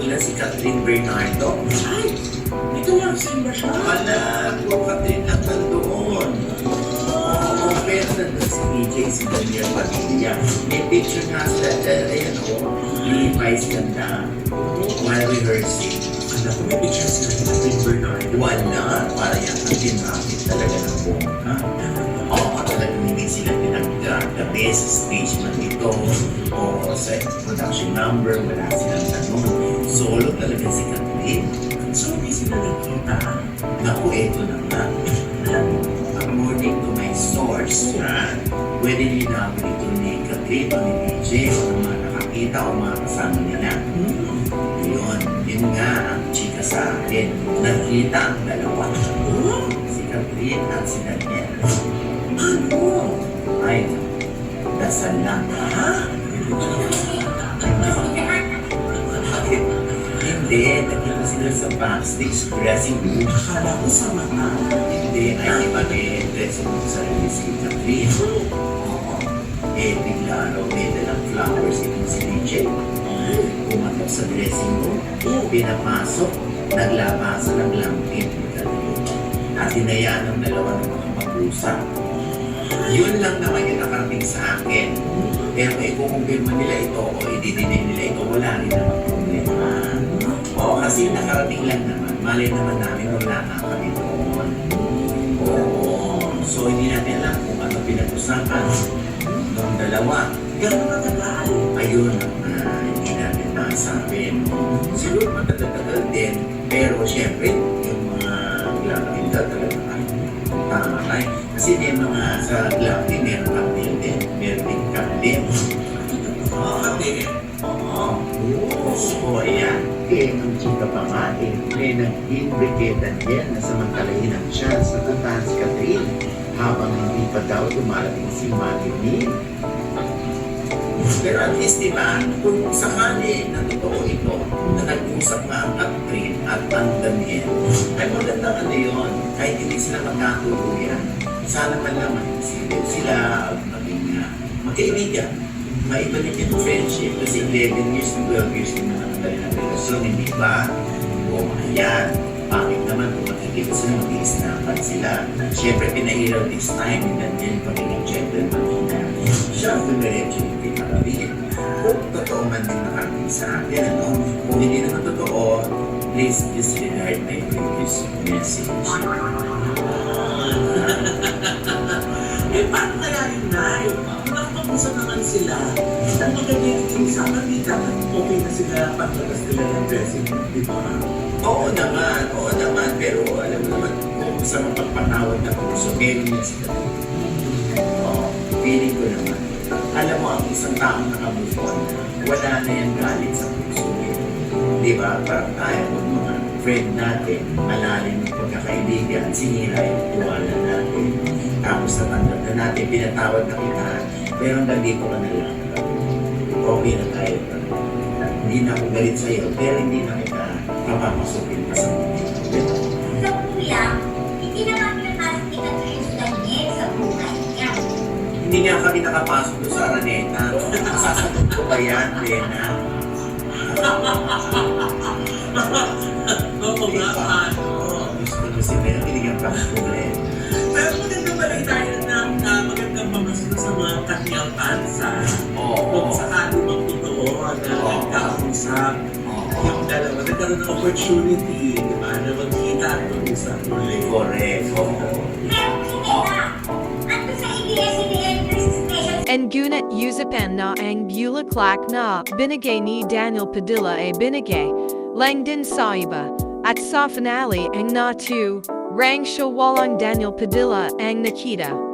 pelikula si Catherine Bernardo. Ay, ito lang ba siya? Wala, po Catherine lang nandoon. Oo, pero nandun si PJ, si Daniel Padilla. May picture nga sila dyan, ayan o, Levi's ganda. While rehearsing. Alam ko, may picture sila ni Catherine Bernardo. Wala, para yan ang ginamit talaga ng bongga. Oo, talagang hindi sila pinaggabi sa stage man ito o sa production number, wala silang tanong. Solo talaga si Catherine. So, hindi sila nakita. Naku, eto na nga. Alam mo, according to my source, pwede linawin ito ni Catherine o ni DJ o ng mga nakakita o mga kasama nila. Yun nga ang chika sa akin. Nakita ang dalawa. Si Catherine at si Daniel. Ano? Ay, dasal lang. Ha? Hindi, nakita sila sa backstage dressing room. Akala ko sa mata. Hindi, ay iba may dressing room sa release si Catherine. Oo. Eh, bigla raw may dalang flowers itong si DJ. Pumatok sa dressing room, pinapasok, naglabasan ng lampin ni Catherine. At hinayaan ng dalawa ng mga mag-usap. Yun lang naman yung nakarating sa akin. Pero ikukumpirma nila ito o i-deny nila ito, wala rin naman problema. Oo, kasi nakarating lang naman. Malay naman namin wala nga kami doon. Oo. So, hindi natin alam kung ano pinag-usapan ng dalawa. Gano'n matagal. Ayun hindi natin masabi. Siguro matagal-tagal din. Pero syempre, yung mga glamping talaga tama tayo. Kasi may mga sa glamping, meron cocktail din. Meron din cocktail. Oo, cocktail. Oo. So, ayan. Eh, nung chika pa nga, may nag-imbricate Daniel na samantalahin ang chance na puntahan si Catherine habang hindi pa daw dumarating si Madeline. Pero at least, di ba, kung sakali na totoo ito, na nag-usap nga ang Catherine at ang Daniel, ay magandang ano yun, kahit hindi sila magkatuluyan, sana man lang mag-isipin sila, maging magkaibigan, maibalik yung friendship, kasi 11 years to 12 years din naman ang kanilang relasyon, hindi ba? O ayan, bakit naman kung makikita sila, mag-iisnapan sila. Siyempre, pinahiraw this time, ni Daniel, pagiging gentleman niya. Siya ang dumiretso yung pinakabit. Kung totoo man din nakarating sa akin, ano? Kung hindi naman totoo, please disregard my previous message. Eh, paano kaya yun, Nay? Kung nakapag-usap naman sila, ang magandang usapan, hindi dapat okay na sila paglagas nila ng dressing room, di ba? Oo naman, pero alam mo naman, kung sa mapagpatawad na puso, meron yan sila. Oo, feeling ko naman. Alam mo, ang isang taong naka-move on, wala na yung galit sa puso. Di ba? Parang tayo ng mga friend natin, malalim ng pagkakaibigan, sinira yung tiwala natin. Tapos natanggap na natin, pinatawad na kita, pero hanggang dito ka na lang. Okay na tayo. Hindi na ako galit sa'yo, pero hindi na kita papapasukin pa sa mundo. Sa kuya, hindi naman pinapasok ni Catherine sa Daniel sa buhay niya. Hindi nga kami nakapasok doon sa Araneta. Masasagot ko ba yan, Lena? Oo nga, paano? Gusto ko si Lena, tinigyan pa ng problem. Pero maganda ba rin tayo ng magandang pamasko sa mga kanyang pansa? Kung sakali bang totoo na nagkausap yung dalawa, nagkaroon ng opportunity, di ba, na magkita at mag-usap ulit. Correct. Pero pinita, ano sa ABS-CBN special En gunit usapan na ang bulaklak na binigay ni Daniel Padilla ay binigay lang din sa iba. At sa finale ang na 2, rang siya walang Daniel Padilla ang nakita.